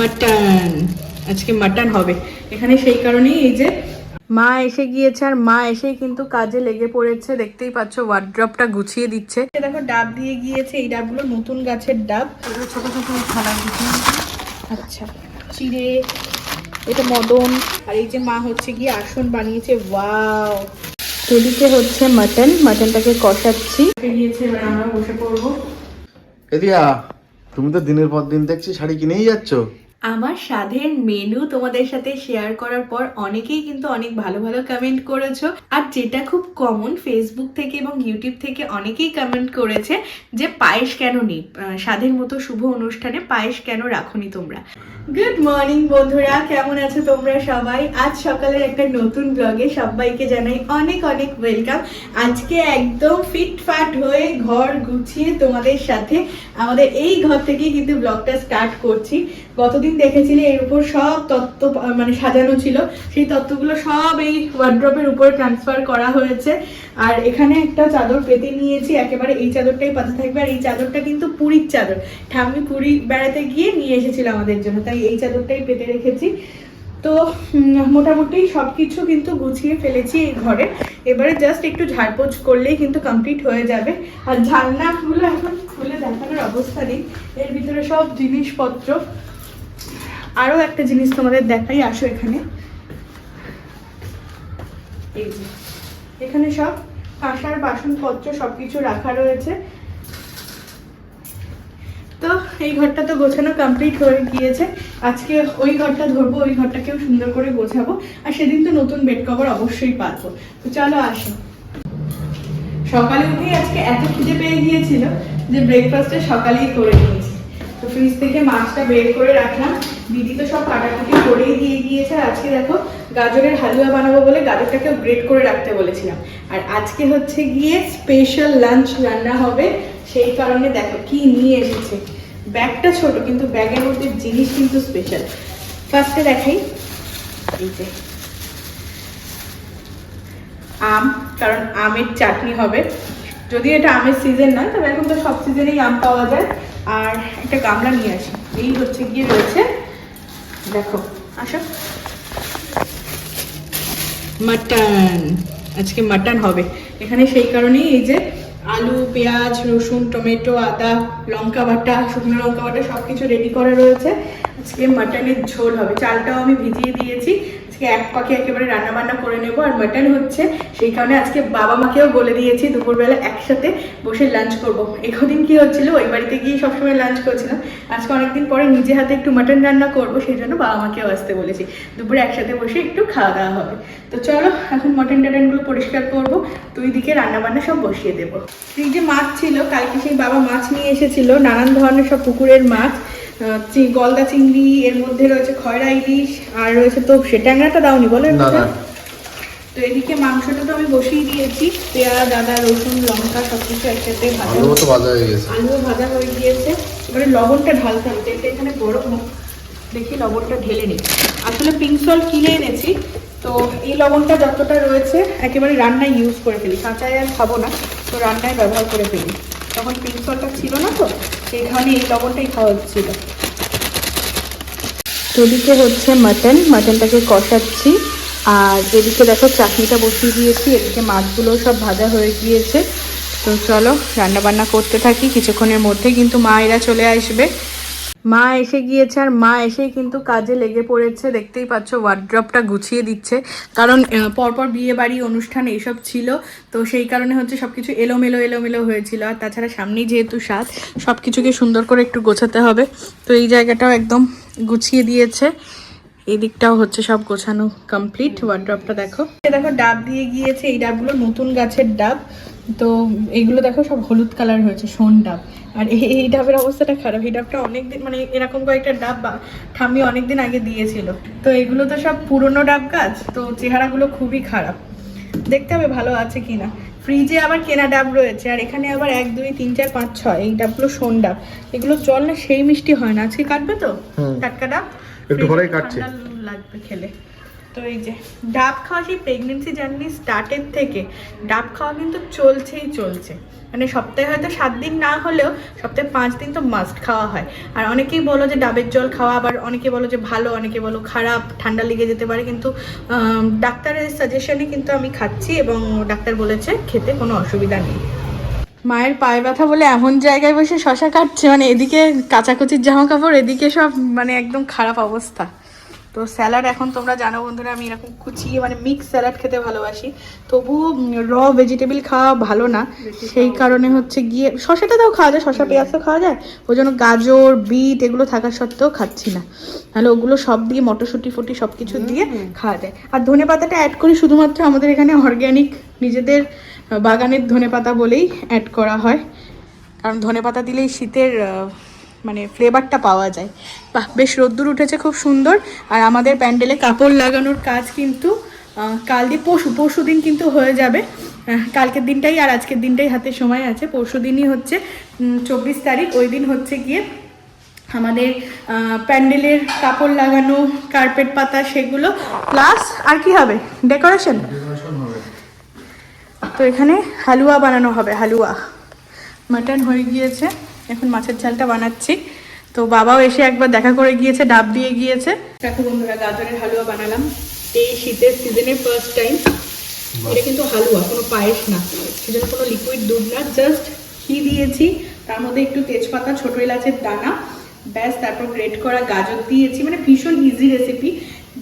Mutton, আজকে mutton হবে এখানে। সেই কারণেই এই যে মা এসে গিয়েছে, আর মা এসেই কিন্তু কাজে লেগে পড়েছে। দেখতেই পাচ্ছ ওয়ার্ড্রপটা গুছিয়ে দিচ্ছে। দেখো ডাব দিয়ে গিয়েছে, এই ডাবগুলো নতুন গাছের ডাব, এগুলো ছোট ছোট থালা গুছিয়ে। আচ্ছা চিড়ে, এটা মদন, আর এই যে মা হচ্ছে গিয়ে আসন বানিয়েছে। ওয়াও, এদিকে হচ্ছে মাটন, মাটনটাকে কষাচ্ছি। গিয়েছে, এবার আমরা বসে পড়বো। এদিয়া, তুমি তো দিনের পর দিন দেখছি শাড়ি কিনেই যাচ্ছ। আমার স্বাদের মেনু তোমাদের সাথে শেয়ার করার পর অনেকেই কিন্তু অনেক ভালো ভালো কমেন্ট করেছো। আর যেটা খুব কমন, ফেসবুক থেকে এবং ইউটিউব থেকে অনেকেই কমেন্ট করেছে যে পায়েস কেন নেই, স্বাদের মতো শুভ অনুষ্ঠানে পায়েস কেন রাখোনি তোমরা। গুড মর্নিং বন্ধুরা, কেমন আছো তোমরা সবাই? আজ সকালের একটা নতুন ব্লগে সবাইকে জানাই অনেক অনেক ওয়েলকাম। আজকে একদম ফিটফাট হয়ে ঘর গুছিয়ে তোমাদের সাথে আমাদের এই ঘর থেকে কিন্তু ব্লগটা স্টার্ট করছি। গতদিন দেখেছিলে এর উপর সব তত্ত্ব মানে সাজানো ছিল, সেই তত্ত্বগুলো সব এই ওয়ার্ড্রপের উপরে ট্রান্সফার করা হয়েছে। আর এখানে একটা চাদর পেতে নিয়েছি, একেবারে এই চাদরটাই পাতা থাকবে। আর এই চাদরটা কিন্তু পুরীর চাদর, ঠাম্মি পুরী বেড়াতে গিয়ে নিয়ে এসেছিল আমাদের জন্য, তাই এই চাদরটাই পেতে রেখেছি। তো মোটামুটি সবকিছু কিন্তু গুছিয়ে ফেলেছি এই ঘরে। এবারে জাস্ট একটু ঝাড়পোছ করলেই কিন্তু কমপ্লিট হয়ে যাবে। আর জানলাগুলো এখন খুলে দেখানোর অবস্থা নেই, এর ভিতরে সব জিনিসপত্র। আরো একটা জিনিস তোমাদের দেখাই, আসো এখানে। এই যে এখানে সব কাঁসার বাসনপত্র সবকিছু রাখা রয়েছে। তো এই ঘরটা তো গোছানো কমপ্লিট হয়ে গিয়েছে। আজকে ওই ঘরটা ধরবো, ওই ঘরটাকেও সুন্দর করে গোছাবো। আর সেদিন তো নতুন বেড কভার অবশ্যই পাবো। তো চলো আসো। সকালে উঠেই আজকে এত খিদে পেয়ে গিয়েছিল যে ব্রেকফাস্টে সকালেই করে নিয়েছি। তো ফ্রিজ থেকে মাছটা বের করে রাখলাম। দিদি তো সব কাটাকুটি করেই দিয়ে গিয়েছে। আজকে দেখো গাজরের হালুয়া বানাবো বলে গাজরটাকেও গ্রেট করে রাখতে বলেছিলাম। আর আজকে হচ্ছে গিয়ে স্পেশাল লাঞ্চ রান্না হবে, সেই কারণে দেখো কি নিয়ে এসেছে। ব্যাগটা ছোট কিন্তু ব্যাগের মধ্যে জিনিস কিন্তু স্পেশাল। ফার্স্টে দেখাই, এই যে আম, কারণ আমের চাটনি হবে। যদি এটা আমের সিজন নয়, তবে এখন তো সব সিজনেই আম পাওয়া যায়। আর একটা গামলা নিয়ে আসি। এই হচ্ছে গিয়ে রয়েছে, দেখো আসো, মাটন, আজকে মাটন হবে এখানে। সেই কারণেই এই যে আলু, পেঁয়াজ, রসুন, টমেটো, আদা, লঙ্কা বাটা, শুকনো লঙ্কা বাটা সবকিছু রেডি করা রয়েছে। আজকে মাটনের ঝোল হবে। চালটাও আমি ভিজিয়ে দিয়েছি, আজকে এক পাকে একেবারে রান্না বান্না করে নেবো। আর মাটন হচ্ছে, সেই কারণে আজকে বাবা মাকেও বলে দিয়েছি দুপুরবেলা একসাথে বসে লাঞ্চ করবো। একদিন কি হচ্ছিল, ওই বাড়িতে গিয়ে সবসময় লাঞ্চ করছিলাম। আজকে অনেকদিন পরে নিজে হাতে একটু মাটন রান্না করবো, সেই জন্য বাবা মাকেও আসতে বলেছি। দুপুরে একসাথে বসে একটু খাওয়া দাওয়া হবে। তো চলো এখন মটন টাটনগুলো পরিষ্কার করবো, দুই দিকে রান্না বান্না সব বসিয়ে দেবো। এই যে মাছ ছিল, কালকে সেই বাবা মাছ নিয়ে এসেছিল, নানান ধরনের সব পুকুরের মাছ। গলদা চিংড়ি, এর মধ্যে রয়েছে খয়রা ইলিশ, আর রয়েছে তো সে ট্যাংরাটা দাওনি বলো। তো এদিকে মাংসটা তো আমি বসিয়ে দিয়েছি, পেঁয়াজ, আদা, রসুন, লঙ্কা সবকিছু একসাথে ভাজা হয়ে গেছে। আলুও ভাজা হয়ে গিয়েছে। এবারে লবণটা ঢালতে হবে, তেলটা এখানে গরম হোক, দেখি লবণটা ঢেলে নিই। আসলে পিঙ্ক সল্ট কিনে এনেছি, তো এই লবণটা যতটা রয়েছে একেবারে রান্নায় ইউজ করে ফেলি, কাঁচায় আর খাবো না, তো রান্নায় ব্যবহার করে ফেলি। তখন পিঙ্ক সল্টটা ছিল না, তো সেই কারণে এই লবণটাই খাওয়া হচ্ছিল। এদিকে হচ্ছে মাটন, মাটনটাকে কষাচ্ছি। আর এদিকে দেখো চাটনিটা বসিয়ে দিয়েছি, এদিকে মাছগুলো সব ভাজা হয়ে গিয়েছে। তো চলো রান্না বান্না করতে থাকি, কিছুক্ষণের মধ্যে কিন্তু মা এরা চলে আসবে। মা এসে গিয়েছে, আর মা এসেই কিন্তু কাজে লেগে পড়েছে। দেখতেই পাচ্ছ ওয়ার্ড্রপটা গুছিয়ে দিচ্ছে, কারণ পরপর বিয়ে বাড়ি অনুষ্ঠান এইসব ছিল, তো সেই কারণে হচ্ছে সবকিছু এলোমেলো এলোমেলো হয়েছিল। আর তাছাড়া সামনেই যেহেতু স্বাদ, সব কিছুকে সুন্দর করে একটু গোছাতে হবে। তো এই জায়গাটাও একদম গুছিয়ে দিয়েছে, এই দিকটাও হচ্ছে সব গোছানো কমপ্লিট। ওয়ার্ড্রপটা দেখো, দেখো ডাব দিয়ে গিয়েছে, এই ডাবগুলো নতুন গাছের ডাব। তো এইগুলো দেখো সব হলুদ কালার হয়েছে, সোন ডাব। আর এই ডাবের অবস্থাটা খারাপ, এই ডাবটা অনেকদিন মানে এরকম কয়েকটা ডাব ঠাম্মি অনেকদিন আগে দিয়েছিল। তো এগুলো তো সব পুরনো ডাব গাছ, তো চেহারাগুলো খুবই খারাপ, দেখতে হবে ভালো আছে কিনা। ফ্রিজে আবার কেনা ডাব রয়েছে, আর এখানে আবার 1 2 3 4 5 6 এই ডাবগুলো সোন ডাব। এগুলো জল না সেই মিষ্টি হয় না। আজকে কাটবে তো টাটকা ডাব, একটু পরেই কাটছে, লাগবে খেলে। তো এই যে ডাব খাওয়া, সেই প্রেগনেন্সি জার্নি স্টার্টের থেকে ডাব খাওয়া কিন্তু চলছেই চলছে। মানে সপ্তাহে হয়তো 7 দিন না হলেও সপ্তাহে 5 দিন তো মাস্ট খাওয়া হয়। আর অনেকেই বলো যে ডাবের জল খাওয়া, আবার অনেকে বলো যে ভালো, অনেকে বলো খারাপ, ঠান্ডা লেগে যেতে পারে, কিন্তু ডাক্তারের সাজেশনে কিন্তু আমি খাচ্ছি এবং ডাক্তার বলেছে খেতে কোনো অসুবিধা নেই। মায়ের পায়ে ব্যথা বলে এমন জায়গায় বসে শশা কাটছে, মানে এদিকে কাচাকুচির জামা কাপড়, এদিকে সব মানে একদম খারাপ অবস্থা। তো স্যালাড এখন তোমরা জানো বন্ধুরা, আমি এরকম কুচিয়ে মানে মিক্স স্যালাড খেতে ভালোবাসি, তবুও র ভেজিটেবল খাওয়া ভালো না, সেই কারণে হচ্ছে গিয়ে শশাটাতেও খাওয়া যায়, শশা পেঁয়াজ তো খাওয়া যায়, ওই জন্য গাজর বিট এগুলো থাকা সত্ত্বেও খাচ্ছি না, তাহলে ওগুলো সব দিয়ে মটরশুঁটি ফুটি সব কিছু দিয়ে খাওয়া যায়। আর ধনে পাতাটা অ্যাড করি শুধুমাত্র আমাদের এখানে অর্গ্যানিক নিজেদের বাগানের ধনেপাতা বলেই অ্যাড করা হয়, কারণ ধনেপাতা দিলেই শীতের মানে ফ্লেভারটা পাওয়া যায়। বাহ, বেশ রোদ্দুর উঠেছে খুব সুন্দর। আর আমাদের প্যান্ডেলে কাপড় লাগানোর কাজ কিন্তু কাল দিয়ে পরশু দিন কিন্তু হয়ে যাবে। কালকের দিনটাই আর আজকের দিনটাই হাতে সময় আছে, পরশু দিনই হচ্ছে 24 তারিখ, ওই দিন হচ্ছে গিয়ে আমাদের প্যান্ডেলের কাপড় লাগানো, কার্পেট পাতা সেগুলো, প্লাস আর কি হবে ডেকোরেশন হবে। তো এখানে হালুয়া বানানো হবে, হালুয়া। মাটন হয়ে গিয়েছে, এখন মাছের ঝালটা বানাচ্ছি। তো বাবাও এসে একবার দেখা করে গিয়েছে, ডাব দিয়ে গিয়েছে। দেখো বন্ধুরা, গাজরের হালুয়া বানালাম এই শীতের সিজনের ফার্স্ট টাইম। এটা কিন্তু হালুয়া, কোনো পায়েস না, সেজন্য কোনো লিকুইড দুধ না, জাস্ট ঘি দিয়েছি, তার মধ্যে একটু তেজপাতা, ছোটো এলাচের দানা, ব্যাস, তারপর গ্রেট করা গাজর দিয়েছি, মানে ভীষণ ইজি রেসিপি।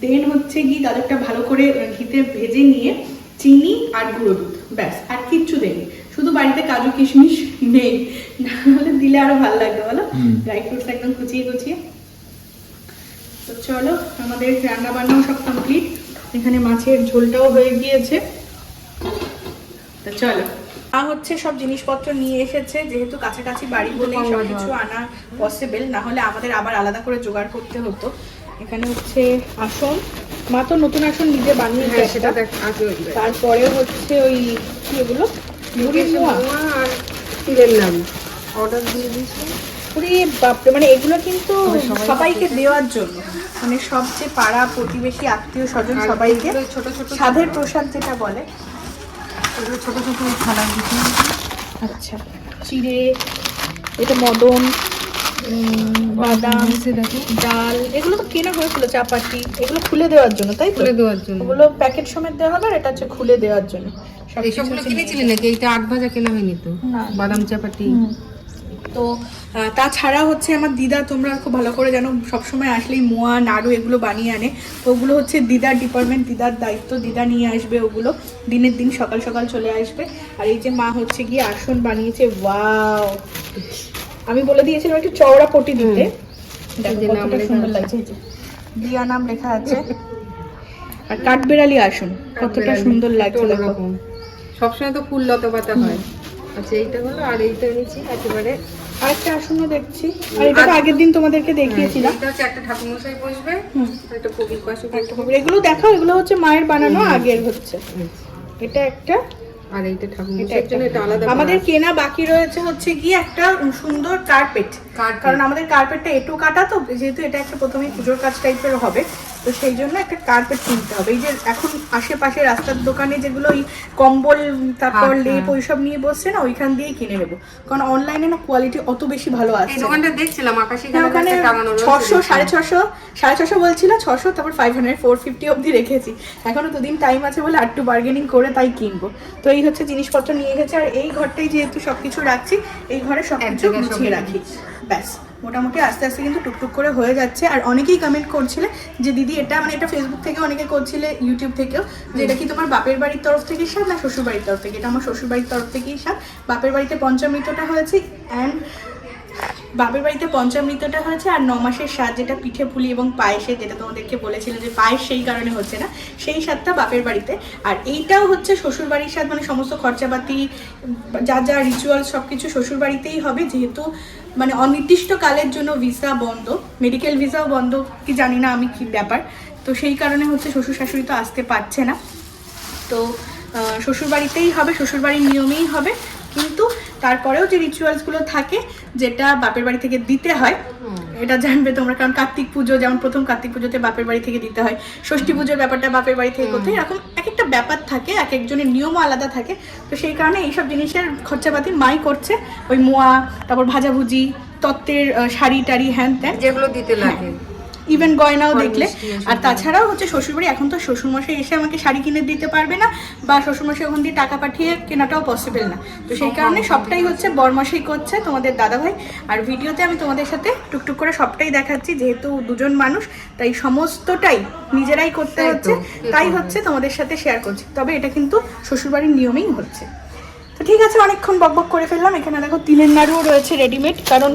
দেন হচ্ছে গিয়ে গাজরটা ভালো করে ঘিতে ভেজে নিয়ে চিনি আর গুঁড়ো দুধ, ব্যাস, আর কিচ্ছু দেয়নি। শুধু বাড়িতে কাজু কিশমিশ নেই, নাহলে দিলে আরো ভালো লাগবে বলো, ড্রাই ফ্রুটস একদম কুচিয়ে কুচিয়ে। তো চলো, আমাদের রান্না বান্নাও সব কমপ্লিট, এখানে মাছের ঝোলটাও হয়ে গিয়েছে। তো চলো, হচ্ছে সব জিনিসপত্র নিয়ে এসেছে, যেহেতু কাছাকাছি বাড়ি বলে সবকিছু আনা পসিবল, না হলে আমাদের আবার আলাদা করে জোগাড় করতে হতো। এখানে হচ্ছে আসন, মা তো নতুন আসন নিজে বানিয়েছে সেটা। তারপরে হচ্ছে ওই কি এগুলো আর তিলের নাম অর্ডার দিয়ে দিয়েছি। পুরি বাপরে, মানে এগুলো কিন্তু সবাইকে দেওয়ার জন্য, মানে সব যে পাড়া প্রতিবেশী আত্মীয় স্বজন সবাইকে ছোট ছোট সাধের প্রসাদ যেটা বলে, এগুলো ছোট ছোট থালা দিতে। আচ্ছা, চিড়ে, এটা মদন, বাদাম, ডাল, এগুলো তো কেনা হয়েছিল, চাপাতি, এগুলো খুলে দেওয়ার জন্য, তাই খুলে দেওয়ার জন্য ওগুলো প্যাকেট সমেত দেওয়া হবে, আর এটা হচ্ছে খুলে দেওয়ার জন্য। এইসবগুলো কিনেছিলি নাকি? এইটা 8 ভাজা কেনা হয়নি তো, বাদাম চাপাতি। তো তাছাড়া হচ্ছে আমার দিদা, তোমরা খুব ভালো করে জানো, সবসময় আসলেই মোয়া নাড়ু এগুলো বানিয়ে আনে, তো ওগুলো হচ্ছে দিদার ডিপার্টমেন্ট, দিদার দায়িত্ব, দিদা নিয়ে আসবে ওগুলো, দিনের দিন সকাল সকাল চলে আসবে। আর এই যে মা হচ্ছে গিয়ে আসন বানিয়েছে, ওয়াও, আমি বলে দিয়েছিলাম একটু চওড়া পটি দিতে, দেখো কতটা সুন্দর লাগছে, দিয়া নাম লেখা আছে। আর কাঠবেড়ালি আসন কতটা সুন্দর লাগছে, দেখো সবসময় তো ফুল লতা পাতা হয়। আচ্ছা, এইটা হলো, আর এইটা নিচে একেবারে আরেকটা আসনও দেখছি, আর এটা তো আগের দিন তোমাদেরকে দেখিয়েছিলাম। এটা হচ্ছে একটা ঠাকুরমশাই বসবে, একটা কবির পাশে বসবে। এগুলো দেখাও, এগুলো হচ্ছে মায়ের বানানো আগের হচ্ছে, এটা একটা, আর এইটা ঠাকুরমশাইয়ের জন্য এটা আলাদা। আমাদের কেনা বাকি রয়েছে হচ্ছে গিয়ে একটা সুন্দর কার্পেট, কারণ আমাদের কার্পেটটা এঁটো কাটা, তো যেহেতু এটা একটা প্রথমেই পুজোর কাজ টাইপের হবে, তো সেই জন্য একটা কার্পেট কিনতে হবে। এই যে এখন আশেপাশে রাস্তার দোকানে যেগুলো ওই কম্বল, তারপর লেপ ওইসব নিয়ে বসছে না, ওইখান দিয়েই কিনে নেবো, কারণ অনলাইনে না কোয়ালিটি অত বেশি ভালো আসছে। এই দোকানটা দেখছিলাম আকাশী, ওখানে 600, 650 বলছিল, 600, তারপর 500, 450 অবধি রেখেছি। এখনো 2 দিন টাইম আছে বলে একটু বার্গেনিং করে তাই কিনবো। তো এই হচ্ছে জিনিসপত্র নিয়ে গেছে, আর এই ঘরটাই যেহেতু সবকিছু রাখছি, এই ঘরে সবকিছু গুছিয়ে রাখি, ব্যাস। মোটামুটি আস্তে আস্তে কিন্তু টুকটুক করে হয়ে যাচ্ছে। আর অনেকেই কমেন্ট করছিলে যে দিদি এটা, মানে এটা ফেসবুক থেকে অনেকে করছিলে, ইউটিউব থেকেও, যে এটা কি তোমার বাপের বাড়ির তরফ থেকে স্বাদ না শ্বশুর বাড়ির তরফ থেকে? এটা আমার শ্বশুর বাড়ির তরফ থেকেই স্বাদ। বাপের বাড়িতে পঞ্চামৃতটা হয়েছে, অ্যান্ড বাপের বাড়িতে পঞ্চামৃতটা হয়েছে, আর 9 মাসের স্বাদ যেটা পিঠে পুলি এবং পায়েসে, যেটা তোমাদেরকে বলেছিল যে পায়েস সেই কারণে হচ্ছে না, সেই স্বাদটা বাপের বাড়িতে। আর এইটাও হচ্ছে শ্বশুর বাড়ির স্বাদ, মানে সমস্ত খরচাপাতি যা যা রিচুয়াল সব কিছু শ্বশুর বাড়িতেই হবে, যেহেতু মানে অনির্দিষ্টকালের জন্য ভিসা বন্ধ, মেডিকেল ভিসাও বন্ধ, কি জানি না আমি কি ব্যাপার, তো সেই কারণে হচ্ছে শ্বশুর শাশুড়ি তো আসতে পারছে না, তো শ্বশুর বাড়িতেই হবে, শ্বশুর বাড়ির নিয়মেই হবে। কিন্তু তারপরেও যে রিচুয়ালসগুলো থাকে যেটা বাপের বাড়ি থেকে দিতে হয়, এটা জানবে তোমরা, কারণ কার্তিক পুজো যেমন প্রথম কার্তিক পুজোতে বাপের বাড়ি থেকে দিতে হয়, ষষ্ঠী পুজোর ব্যাপারটা বাপের বাড়ি থেকে করতে হয়, এরকম এক একটা ব্যাপার থাকে, এক একজনের নিয়মও আলাদা থাকে। তো সেই কারণে এইসব জিনিসের খরচাপাতি মাই করছে, ওই মোয়া, তারপর ভাজাভুজি, তত্ত্বের শাড়ি টাড়ি, হ্যান ত্যান যেগুলো দিতে লাগে, ইভেন গয়নাও দেখলে। আর তাছাড়াও হচ্ছে শ্বশুরবাড়ি, এখন তো শ্বশুরমশাই এসে আমাকে শাড়ি কিনে দিতে পারবে না, বা শ্বশুরমশাই ওখান দিয়ে টাকা পাঠিয়ে কেনাটাও পসিবল না। তো সেই কারণে সবটাই হচ্ছে বরমশাই করছে, তোমাদের দাদাভাই। আর ভিডিওতে আমি তোমাদের সাথে টুকটুক করে সবটাই দেখাচ্ছি, যেহেতু দুজন মানুষ তাই সমস্তটাই নিজেরাই করতে হচ্ছে, তাই হচ্ছে তোমাদের সাথে শেয়ার করছি। তবে এটা কিন্তু শ্বশুরবাড়ির নিয়মেই হচ্ছে। তো ঠিক আছে, অনেকক্ষণ বকবক করে ফেললাম। এখানে দেখো তিলের নাড়ুও রয়েছে রেডিমেড, কারণ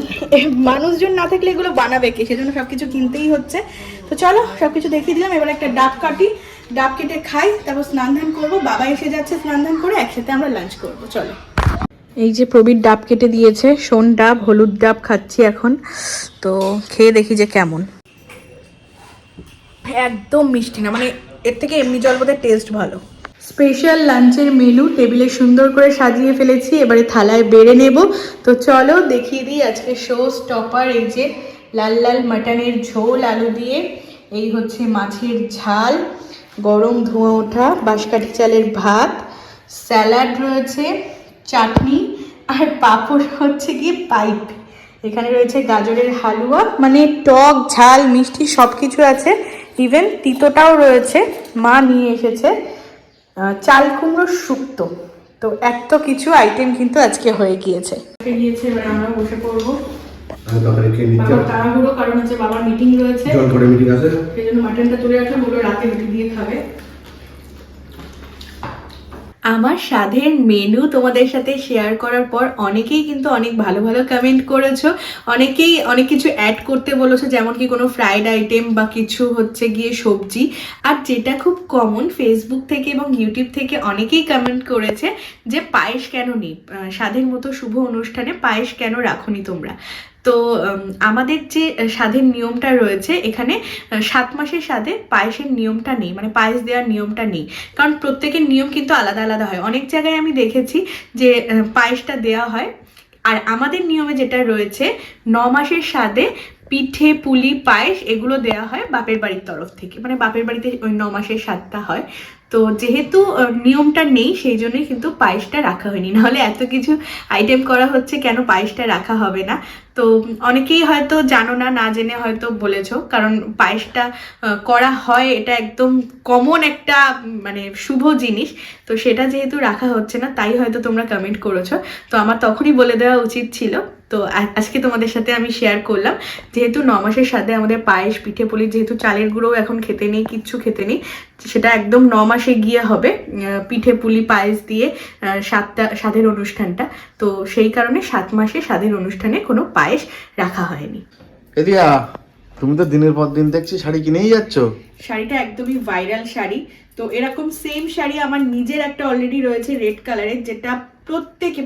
মানুষজন না থাকলে এগুলো বানাবে কে, সেজন্য সবকিছু কিনতেই হচ্ছে। তো চলো সবকিছু দেখিয়ে দিলাম, এবার একটা ডাব কাটি, ডাব কেটে খাই, তারপর স্নান ধান করবো। বাবা এসে যাচ্ছে স্নান ধান করে, একসাথে আমরা লাঞ্চ করবো। চলো, এই যে প্রবীর ডাব কেটে দিয়েছে, সোন ডাব, হলুদ ডাব খাচ্ছি এখন। তো খেয়ে দেখি যে কেমন। একদম মিষ্টি না, মানে এর থেকে এমনি জল বোধহয় টেস্ট ভালো। স্পেশাল লাঞ্চের মেনু টেবিলে সুন্দর করে সাজিয়ে ফেলেছি, এবারে থালায় বেড়ে নেব। তো চলো দেখিয়ে দিই আজকে শো স্টপার। এই যে লাল লাল মাটনের ঝোল আলু দিয়ে, এই হচ্ছে মাছের ঝাল, গরম ধোঁয়া ওঠা বাঁশকাঠি চালের ভাত, স্যালাড রয়েছে, চাটনি, আর পাঁপড় হচ্ছে গিয়ে পাইপ। এখানে রয়েছে গাজরের হালুয়া, মানে টক ঝাল মিষ্টি সব কিছু আছে, ইভেন তিতোটাও রয়েছে, মা নিয়ে এসেছে, চাল কুমড়োর শুক্তো। তো এত কিছু আইটেম কিন্তু আজকে হয়ে গিয়েছে। এবার আমরা বসে পড়বো তাড়াহুড়ো, কারণ হচ্ছে বাবার মিটিং রয়েছে, সেই জন্য মাটনটা তুলে রাখলে বললো রাতে রুটি দিয়ে খাবে। আমার স্বাদের মেনু তোমাদের সাথে শেয়ার করার পর অনেকেই কিন্তু অনেক ভালো ভালো কমেন্ট করেছো, অনেকেই অনেক কিছু অ্যাড করতে বলেছো, যেমন কি কোনো ফ্রাইড আইটেম বা কিছু হচ্ছে গিয়ে সবজি। আর যেটা খুব কমন ফেসবুক থেকে এবং ইউটিউব থেকে অনেকেই কমেন্ট করেছে যে পায়েস কেন নেই, স্বাদের মতো শুভ অনুষ্ঠানে পায়েস কেন রাখোনি তোমরা। তো আমাদের যে স্বাদের নিয়মটা রয়েছে এখানে 7 মাসের স্বাদে পায়েসের নিয়মটা নেই, মানে পায়েস দেওয়ার নিয়মটা নেই, কারণ প্রত্যেকের নিয়ম কিন্তু আলাদা আলাদা হয়। অনেক জায়গায় আমি দেখেছি যে পায়েসটা দেওয়া হয়, আর আমাদের নিয়মে যেটা রয়েছে 9 মাসের স্বাদে পিঠে পুলি পায়েস এগুলো দেওয়া হয় বাপের বাড়ির তরফ থেকে, মানে বাপের বাড়িতে ওই 9 মাসের স্বাদটা হয়। তো যেহেতু নিয়মটা নেই সেই জন্যই কিন্তু পায়েসটা রাখা হয়নি, নাহলে এত কিছু আইটেম করা হচ্ছে, কেন পায়েসটা রাখা হবে না। তো অনেকেই হয়তো জানো না, না জেনে হয়তো বলেছো, কারণ পায়েসটা করা হয়, এটা একদম কমন একটা মানে শুভ জিনিস। তো সেটা যেহেতু রাখা হচ্ছে না তাই হয়তো তোমরা কমেন্ট করেছো, তো আমার তখনই বলে দেওয়া উচিত ছিল। তো আজকে তোমাদের সাথে আমি শেয়ার করলাম, যেহেতু 9 মাসের সাথে আমাদের পায়েস পিঠে পুলি, যেহেতু চালের গুঁড়ো এখন খেতে নেই, কিচ্ছু খেতে নেই, সেটা একদম 9 মাসে গিয়ে হবে পিঠে পুলি পায়েস দিয়ে স্বাদের অনুষ্ঠানটা। তো সেই কারণে 7 মাসে স্বাদের অনুষ্ঠানে কোনো পায়েস রাখা হয়নি। এদিয়া, তুমি তো দিনের পর দিন দেখছি শাড়ি কিনেই যাচ্ছ। শাড়িটা একদমই ভাইরাল শাড়ি। তো এরকম সেম শাড়ি আমার নিজের একটা অলরেডি রয়েছে রেড কালারের, যেটা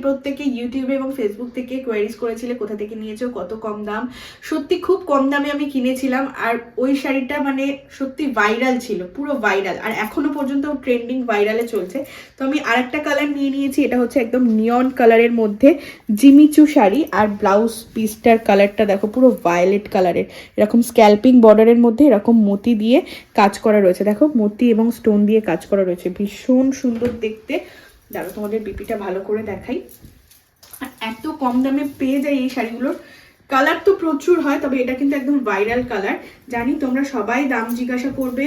প্রত্যেকে ইউটিউবে এবং ফেসবুক থেকে কোয়েরিজ করেছিলে কোথা থেকে নিয়েছো, কত কম দাম। সত্যি খুব কম দামে আমি কিনেছিলাম, আর ওই শাড়িটা মানে সত্যি ভাইরাল ছিল, পুরো ভাইরাল, আর এখনো পর্যন্ত ট্রেন্ডিং ভাইরালে চলছে। তো আমি আরেকটা কালার নিয়ে নিয়েছি, এটা হচ্ছে একদম নিয়ন কালারের মধ্যে জিমিচু শাড়ি, আর ব্লাউজ পিসটার কালারটা দেখো পুরো ভায়োলেট কালারের, এরকম স্ক্যাল্পিং বর্ডারের মধ্যে এরকম মতি দিয়ে কাজ করা রয়েছে, দেখো মতি এবং স্টোন দিয়ে কাজ করা রয়েছে, ভীষণ সুন্দর দেখতে। দাঁড়ো তোমাদের বিপিটা ভালো করে দেখাই। আর এত কম দামে পেয়ে যাই এই শাড়িগুলোর, কালার তো প্রচুর হয়, তবে এটা কিন্তু একদম ভাইরাল কালার। জানি তোমরা সবাই দাম জিজ্ঞাসা করবে,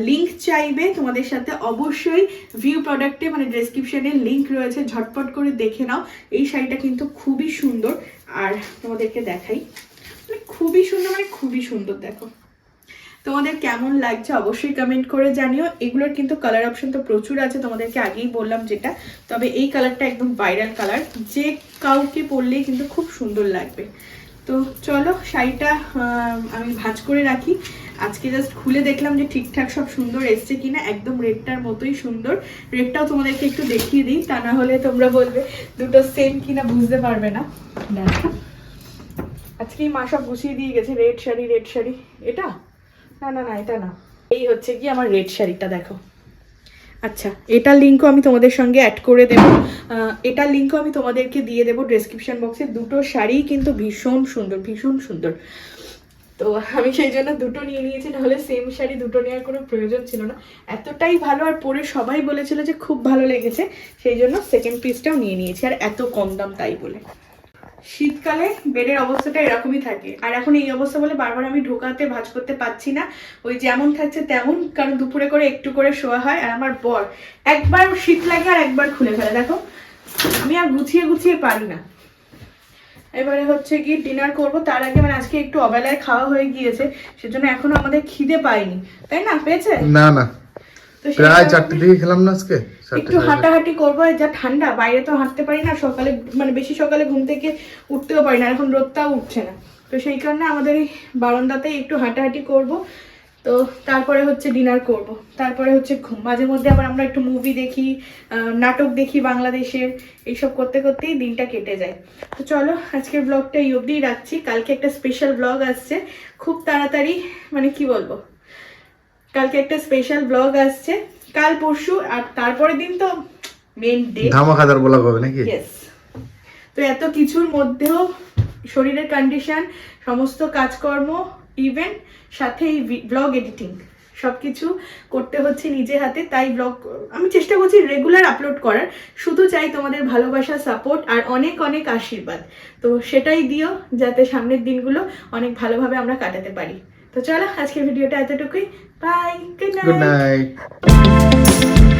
লিংক চাইবে তোমাদের সাথে, অবশ্যই ভিউ প্রোডাক্টে মানে ডেসক্রিপশনে লিংক রয়েছে, ঝটপট করে দেখে নাও। এই শাড়িটা কিন্তু খুবই সুন্দর, আর তোমাদেরকে দেখাই, মানে খুবই সুন্দর, মানে খুবই সুন্দর। দেখো তোমাদের কেমন লাগছে অবশ্যই কমেন্ট করে জানিও। এগুলোর কিন্তু কালার অপশন তো প্রচুর আছে, তোমাদেরকে আগেই বললাম যেটা, তবে এই কালারটা একদম ভাইরাল কালার, যে কাউকে পরলেই কিন্তু খুব সুন্দর লাগবে। তো চলো শাড়িটা আমি ভাঁজ করে রাখি। আজকে জাস্ট খুলে দেখলাম যে ঠিকঠাক সব সুন্দর এসছে কিনা, একদম রেডটার মতোই সুন্দর। রেডটাও তোমাদেরকে একটু দেখিয়ে দিই, তা না হলে তোমরা বলবে দুটো সেম কিনা, বুঝতে পারবে না। দেখো আজকেই মা সব গুছিয়ে দিয়ে গেছে, রেড শাড়ি, এটা না এটা না, এই হচ্ছে কি আমার রেড শাড়িটা। দেখো আচ্ছা, এটার লিঙ্কও আমি তোমাদের সঙ্গে অ্যাড করে দেবো। এটার লিঙ্কও আমি তোমাদেরকে দিয়ে দেবো ডেসক্রিপশন বক্সে। দুটো শাড়ি কিন্তু ভীষণ সুন্দর, ভীষণ সুন্দর। তো আমি সেই জন্য দুটো নিয়ে নিয়েছি, নাহলে সেম শাড়ি দুটো নেওয়ার কোনো প্রয়োজন ছিল না। এতটাই ভালো, আর পরে সবাই বলেছিল যে খুব ভালো লেগেছে, সেই জন্য সেকেন্ড পিসটাও নিয়ে নিয়েছি, আর এত কম দাম তাই বলে। শীতকালে বেডের অবস্থাটা এরকমই থাকে, আর এখন এই অবস্থা বলে বারবার আমি ঢোকাতে ভাঁজ করতে পারছি না, ওই যেমন থাকছে তেমন, কারণ দুপুরে করে একটু করে শোয়া হয়। আর আমার বর একবার শীত লাগে আর একবার খুলে ফেলে, দেখো আমি আর গুছিয়ে গুছিয়ে পারি না। এবারে হচ্ছে কি ডিনার করব, তার আগে মানে আজকে একটু অবেলায় খাওয়া হয়ে গিয়েছে, সেজন্য এখনো আমাদের খিদে পাইনি, তাই না? পেয়েছে? না না, তো প্রায় 4টে দিকে খেলাম না আজকে। একটু হাঁটাহাঁটি করবো, যা ঠান্ডা বাইরে তো হাঁটতে পারি না সকালে, মানে বেশি সকালে ঘুম থেকে উঠতেও পারি না, এখন রোদটাও উঠছে না, তো সেই কারণে আমাদের এই বারান্দাতেই একটু হাঁটাহাঁটি করব। তো তারপরে হচ্ছে ডিনার করব, তারপরে হচ্ছে ঘুম। মাঝে মধ্যে আবার আমরা একটু মুভি দেখি, নাটক দেখি বাংলাদেশের, এইসব করতে করতেই দিনটা কেটে যায়। তো চলো আজকের ব্লগটা এই অবধিই রাখছি। কালকে একটা স্পেশাল ব্লগ আসছে খুব তাড়াতাড়ি, মানে কি বলবো, কালকে একটা স্পেশাল ব্লগ আসছে, কাল পরশু, আর তারপরের দিন তো মেন ডে, ধামাকাদার বলা হবে নাকি? ইয়েস। তো এত কিছুর মধ্যেও শরীরের কন্ডিশন, সমস্ত কাজকর্ম, ইভেন্ট, সাথে এই ব্লগ এডিটিং, সবকিছু করতে হচ্ছে নিজে হাতে। তাই ব্লগ আমি চেষ্টা করছি রেগুলার আপলোড করার, শুধু চাই তোমাদের ভালোবাসা, সাপোর্ট আর অনেক অনেক আশীর্বাদ। তো সেটাই দিও, যাতে সামনের দিনগুলো অনেক ভালোভাবে আমরা কাটাতে পারি। তো চলো আজকের ভিডিওটা এতটুকুই, bye, good good night. Night.